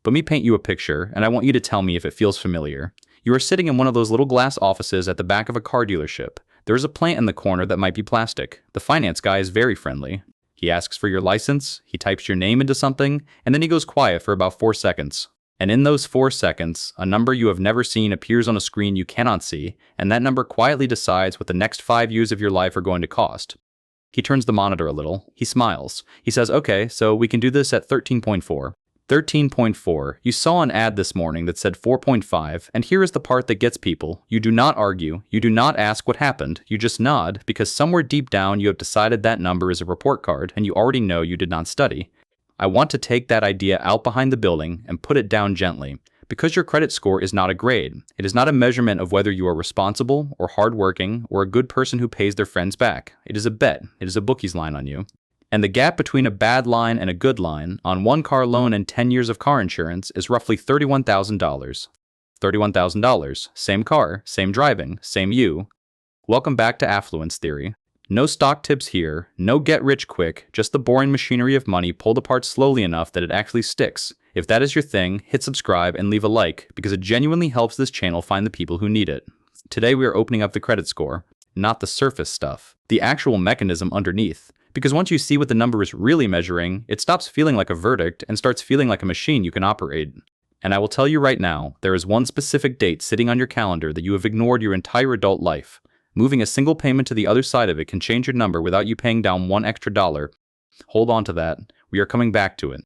Let me paint you a picture, and I want you to tell me if it feels familiar. You are sitting in one of those little glass offices at the back of a car dealership. There is a plant in the corner that might be plastic. The finance guy is very friendly. He asks for your license, he types your name into something, and then he goes quiet for about 4 seconds. And in those 4 seconds, a number you have never seen appears on a screen you cannot see, and that number quietly decides what the next 5 years of your life are going to cost. He turns the monitor a little. He smiles. He says, okay, so we can do this at 13.4. 13.4. You saw an ad this morning that said 4.5, and here is the part that gets people. You do not argue. You do not ask what happened. You just nod, because somewhere deep down you have decided that number is a report card, and you already know you did not study. I want to take that idea out behind the building and put it down gently. Because your credit score is not a grade. It is not a measurement of whether you are responsible or hardworking or a good person who pays their friends back. It is a bet. It is a bookie's line on you. And the gap between a bad line and a good line on 1 car loan and 10 years of car insurance is roughly $31,000. $31,000. Same car, same driving, same you. Welcome back to Affluence Theory. No stock tips here, no get rich quick, just the boring machinery of money pulled apart slowly enough that it actually sticks. If that is your thing, hit subscribe and leave a like, because it genuinely helps this channel find the people who need it. Today we are opening up the credit score, not the surface stuff, the actual mechanism underneath. Because once you see what the number is really measuring, it stops feeling like a verdict and starts feeling like a machine you can operate. And I will tell you right now, there is one specific date sitting on your calendar that you have ignored your entire adult life. Moving a single payment to the other side of it can change your number without you paying down $1 extra. Hold on to that. We are coming back to it.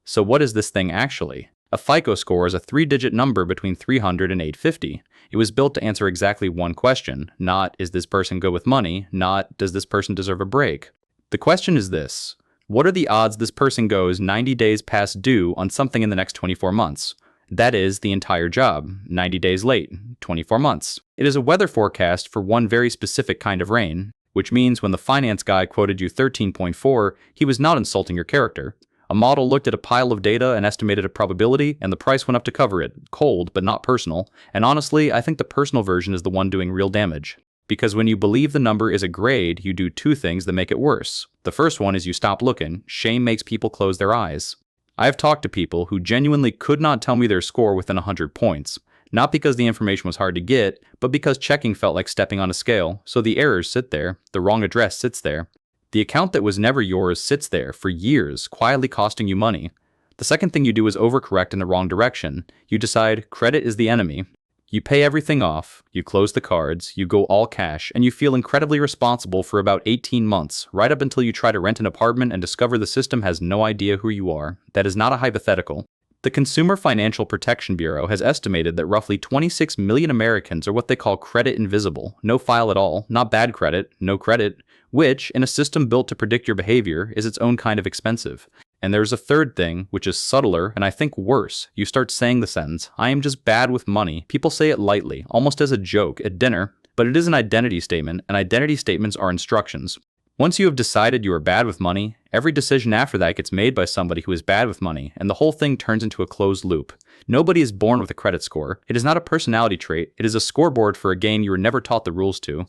So what is this thing actually? A FICO score is a 3-digit number between 300 and 850. It was built to answer exactly one question, not is this person good with money, not does this person deserve a break. The question is this: what are the odds this person goes 90 days past due on something in the next 24 months? That is the entire job. 90 days late, 24 months. It is a weather forecast for one very specific kind of rain, which means when the finance guy quoted you 13.4, he was not insulting your character. A model looked at a pile of data and estimated a probability, and the price went up to cover it. Cold, but not personal. And honestly, I think the personal version is the one doing real damage. Because when you believe the number is a grade, you do 2 things that make it worse. The first one is you stop looking. Shame makes people close their eyes. I have talked to people who genuinely could not tell me their score within 100 points. Not because the information was hard to get, but because checking felt like stepping on a scale. So the errors sit there. The wrong address sits there. The account that was never yours sits there for years, quietly costing you money. The second thing you do is overcorrect in the wrong direction. You decide credit is the enemy. You pay everything off, you close the cards, you go all cash, and you feel incredibly responsible for about 18 months, right up until you try to rent an apartment and discover the system has no idea who you are. That is not a hypothetical. The Consumer Financial Protection Bureau has estimated that roughly 26 million Americans are what they call credit invisible. No file at all, not bad credit, no credit, which, in a system built to predict your behavior, is its own kind of expensive. And there's a third thing, which is subtler and I think worse. You start saying the sentence, I am just bad with money. People say it lightly, almost as a joke, at dinner, but it is an identity statement, and identity statements are instructions. Once you have decided you are bad with money, every decision after that gets made by somebody who is bad with money, and the whole thing turns into a closed loop. Nobody is born with a credit score. It is not a personality trait. It is a scoreboard for a game you were never taught the rules to.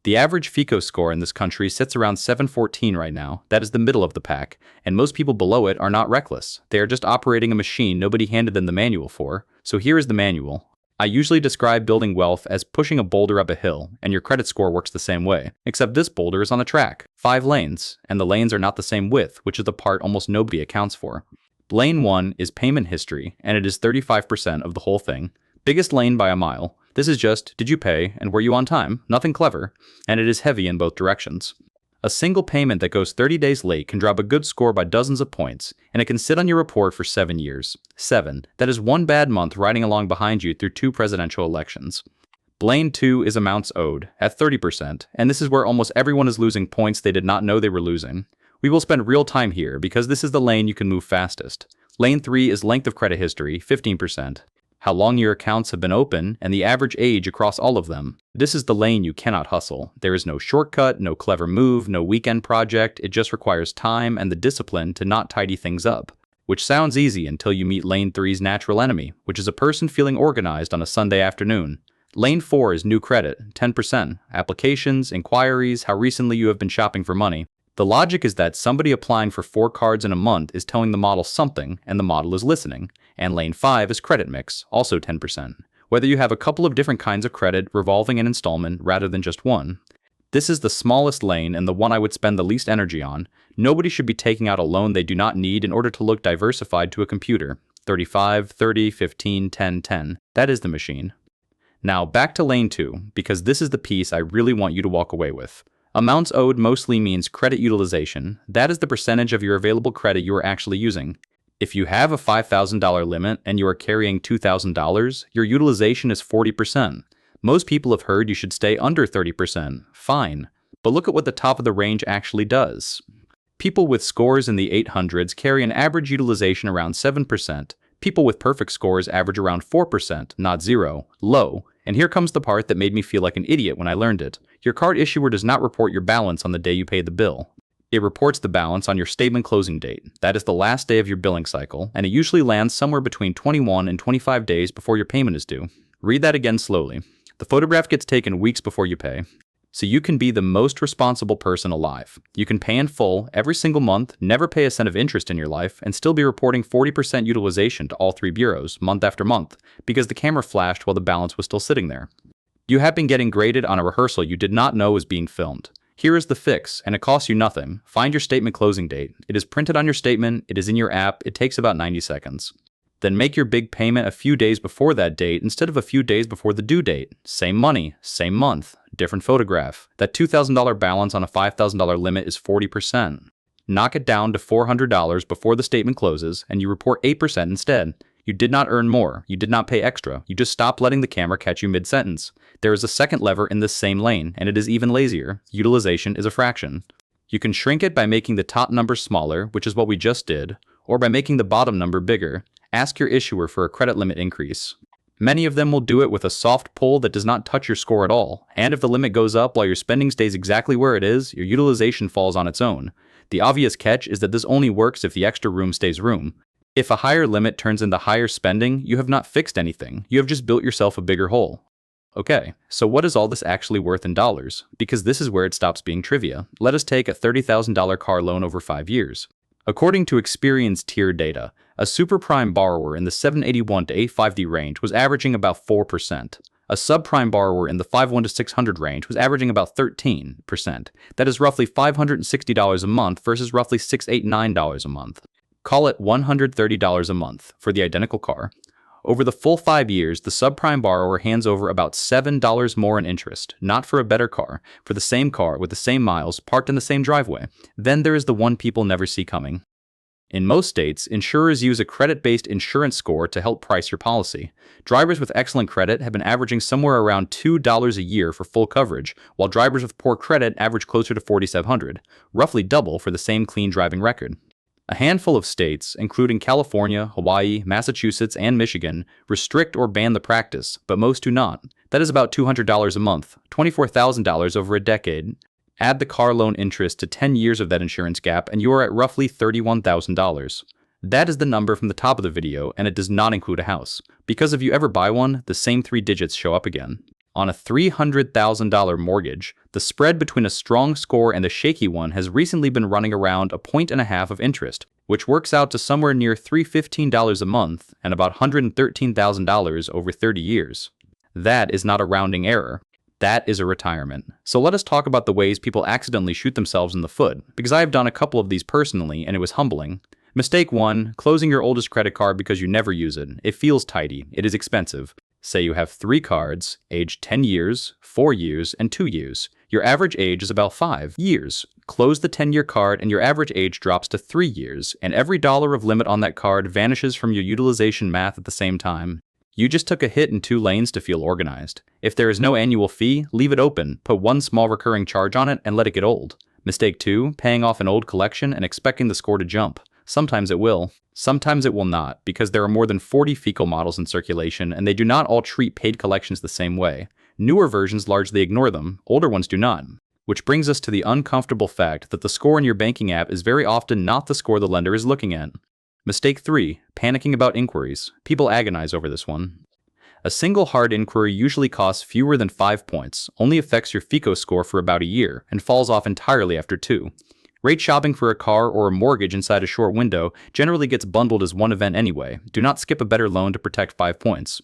The average FICO score in this country sits around 714 right now. That is the middle of the pack, and most people below it are not reckless. They are just operating a machine nobody handed them the manual for. So here is the manual. I usually describe building wealth as pushing a boulder up a hill, and your credit score works the same way. Except this boulder is on a track, 5 lanes, and the lanes are not the same width, which is the part almost nobody accounts for. Lane 1 is payment history, and it is 35% of the whole thing. Biggest lane by a mile. This is just, did you pay, and were you on time? Nothing clever, and it is heavy in both directions. A single payment that goes 30 days late can drop a good score by dozens of points, and it can sit on your report for 7 years. 7. That is 1 bad month riding along behind you through 2 presidential elections. Lane 2 is amounts owed, at 30%, and this is where almost everyone is losing points they did not know they were losing. We will spend real time here, because this is the lane you can move fastest. Lane 3 is length of credit history, 15%. How long your accounts have been open, and the average age across all of them. This is the lane you cannot hustle. There is no shortcut, no clever move, no weekend project. It just requires time and the discipline to not tidy things up. Which sounds easy until you meet Lane 3's natural enemy, which is a person feeling organized on a Sunday afternoon. Lane 4 is new credit, 10%. Applications, inquiries, how recently you have been shopping for money. The logic is that somebody applying for 4 cards in a month is telling the model something, and the model is listening. And lane 5 is credit mix, also 10%. Whether you have a couple of different kinds of credit, revolving and installment, rather than just one. This is the smallest lane and the one I would spend the least energy on. Nobody should be taking out a loan they do not need in order to look diversified to a computer. 35, 30, 15, 10, 10. That is the machine. Now back to lane 2, because this is the piece I really want you to walk away with. Amounts owed mostly means credit utilization. That is the percentage of your available credit you are actually using. If you have a $5,000 limit and you are carrying $2,000, your utilization is 40%. Most people have heard you should stay under 30%. Fine. But look at what the top of the range actually does. People with scores in the 800s carry an average utilization around 7%. People with perfect scores average around 4%, not 0, low. And here comes the part that made me feel like an idiot when I learned it. Your card issuer does not report your balance on the day you pay the bill. It reports the balance on your statement closing date. That is the last day of your billing cycle, and it usually lands somewhere between 21 and 25 days before your payment is due. Read that again slowly. The photograph gets taken weeks before you pay. So you can be the most responsible person alive. You can pay in full every single month, never pay a cent of interest in your life, and still be reporting 40% utilization to all 3 bureaus, month after month, because the camera flashed while the balance was still sitting there. You have been getting graded on a rehearsal you did not know was being filmed. Here is the fix, and it costs you nothing. Find your statement closing date. It is printed on your statement, it is in your app, it takes about 90 seconds. Then make your big payment a few days before that date instead of a few days before the due date. Same money, same month, different photograph. That $2,000 balance on a $5,000 limit is 40%. Knock it down to $400 before the statement closes, and you report 8% instead. You did not earn more, you did not pay extra, you just stopped letting the camera catch you mid-sentence. There is a second lever in this same lane, and it is even lazier. Utilization is a fraction. You can shrink it by making the top number smaller, which is what we just did, or by making the bottom number bigger. Ask your issuer for a credit limit increase. Many of them will do it with a soft pull that does not touch your score at all, and if the limit goes up while your spending stays exactly where it is, your utilization falls on its own. The obvious catch is that this only works if the extra room stays room. If a higher limit turns into higher spending, you have not fixed anything, you have just built yourself a bigger hole. Okay, so what is all this actually worth in dollars? Because this is where it stops being trivia. Let us take a $30,000 car loan over 5 years. According to Experian's tier data, a super prime borrower in the 781 to 850 range was averaging about 4%. A subprime borrower in the 501 to 600 range was averaging about 13%. That is roughly $560 a month versus roughly $689 a month. Call it $130 a month for the identical car. Over the full 5 years, the subprime borrower hands over about $7 more in interest, not for a better car, for the same car with the same miles parked in the same driveway. Then there is the one people never see coming. In most states, insurers use a credit-based insurance score to help price your policy. Drivers with excellent credit have been averaging somewhere around $2 a year for full coverage, while drivers with poor credit average closer to $4,700, roughly double for the same clean driving record. A handful of states, including California, Hawaii, Massachusetts, and Michigan, restrict or ban the practice, but most do not. That is about $200 a month, $24,000 over a decade. Add the car loan interest to 10 years of that insurance gap, and you are at roughly $31,000. That is the number from the top of the video, and it does not include a house. Because if you ever buy one, the same 3 digits show up again. On a $300,000 mortgage, the spread between a strong score and a shaky one has recently been running around 1.5 points of interest, which works out to somewhere near $315 a month and about $113,000 over 30 years. That is not a rounding error. That is a retirement. So let us talk about the ways people accidentally shoot themselves in the foot, because I have done a couple of these personally and it was humbling. Mistake 1, closing your oldest credit card because you never use it. It feels tidy. It is expensive. Say you have 3 cards, aged 10 years, 4 years, and 2 years. Your average age is about 5 years. Close the 10-year card and your average age drops to 3 years, and every dollar of limit on that card vanishes from your utilization math at the same time. You just took a hit in 2 lanes to feel organized. If there is no annual fee, leave it open, put 1 small recurring charge on it, and let it get old. Mistake 2, paying off an old collection and expecting the score to jump. Sometimes it will. Sometimes it will not, because there are more than 40 fecal models in circulation, and they do not all treat paid collections the same way. Newer versions largely ignore them, older ones do not. Which brings us to the uncomfortable fact that the score in your banking app is very often not the score the lender is looking at. Mistake 3, panicking about inquiries. People agonize over this one. A single hard inquiry usually costs fewer than 5 points, only affects your FICO score for about a year, and falls off entirely after 2. Rate shopping for a car or a mortgage inside a short window generally gets bundled as one event anyway. Do not skip a better loan to protect 5 points.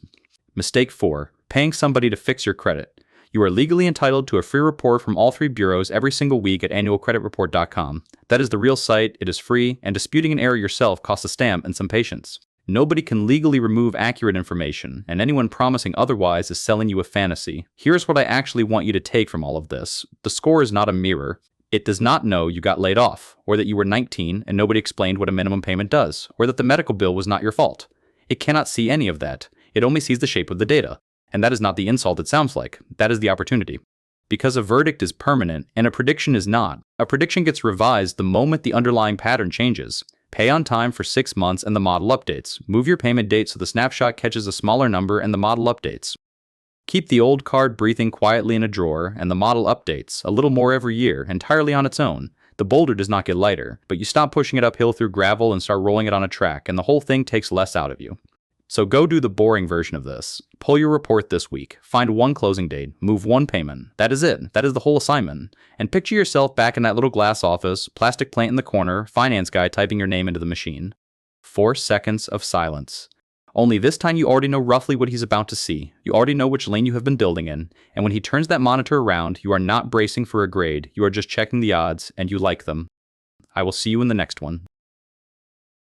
Mistake 4. Paying somebody to fix your credit. You are legally entitled to a free report from all 3 bureaus every single week at annualcreditreport.com. That is the real site, it is free, and disputing an error yourself costs a stamp and some patience. Nobody can legally remove accurate information, and anyone promising otherwise is selling you a fantasy. Here's what I actually want you to take from all of this. The score is not a mirror. It does not know you got laid off, or that you were 19 and nobody explained what a minimum payment does, or that the medical bill was not your fault. It cannot see any of that. It only sees the shape of the data. And that is not the insult it sounds like. That is the opportunity. Because a verdict is permanent and a prediction is not, a prediction gets revised the moment the underlying pattern changes. Pay on time for 6 months and the model updates. Move your payment date so the snapshot catches a smaller number and the model updates. Keep the old card breathing quietly in a drawer and the model updates, a little more every year, entirely on its own. The boulder does not get lighter, but you stop pushing it uphill through gravel and start rolling it on a track, and the whole thing takes less out of you. So go do the boring version of this. Pull your report this week, find one closing date, move one payment. That is it. That is the whole assignment. And picture yourself back in that little glass office, plastic plant in the corner, finance guy typing your name into the machine. 4 seconds of silence. Only this time you already know roughly what he's about to see. You already know which lane you have been building in, and when he turns that monitor around, you are not bracing for a grade, you are just checking the odds, and you like them. I will see you in the next one.